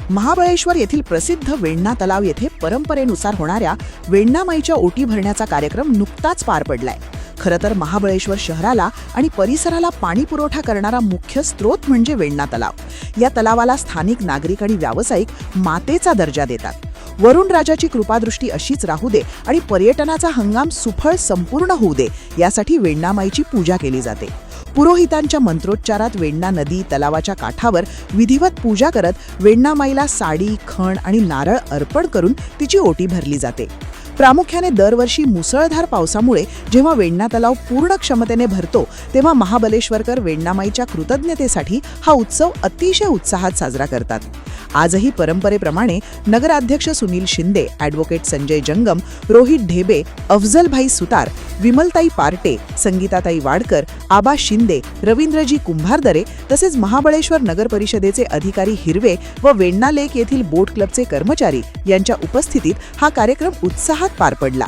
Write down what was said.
महाबळेश्वर येथील प्रसिद्ध वेण्णा तलाव येथे परंपरेनुसार होणाऱ्या वेण्णामाईच्या ओटी भरण्याचा कार्यक्रम नुकताच पार पडलाय. खरं तर महाबळेश्वर शहराला आणि परिसराला पाणी पुरवठा करणारा मुख्य स्रोत म्हणजे वेण्णा तलाव. या तलावाला स्थानिक नागरिक आणि व्यावसायिक मातेचा दर्जा देतात. वरुण राजाची कृपादृष्टी अशीच राहू दे आणि पर्यटनाचा हंगाम सुफळ संपूर्ण होऊ दे यासाठी वेण्णामाईची पूजा केली जाते. पुरोहितांच्या मंत्रोच्चारात वेण्णा नदी तलावाच्या काठावर विधिवत पूजा करत वेण्णामाईला साडी, खण आणि नारळ अर्पण करून तिची ओटी भरली जाते. प्रामुख्याने दरवर्षी मुसळधार पावसामुळे जेव्हा वेण्णा तलाव पूर्ण क्षमतेने भरतो तेव्हा महाबळेश्वरकर वेण्णामाईच्या कृतज्ञतेसाठी हा उत्सव अतिशय उत्साहात साजरा करतात. आजही परंपरेप्रमाणे नगराध्यक्ष सुनील शिंदे, ॲडव्होकेट संजय जंगम, रोहित ढेबे, अफजलभाई सुतार, विमलताई पार्टे, संगीताताई वाडकर, आबा शिंदे, रवींद्रजी कुंभारदरे तसेच महाबळेश्वर नगर परिषदेचे अधिकारी हिरवे व वेण्णा लेक येथील बोट क्लबचे कर्मचारी यांच्या उपस्थितीत हा कार्यक्रम उत्साहात पार पडला.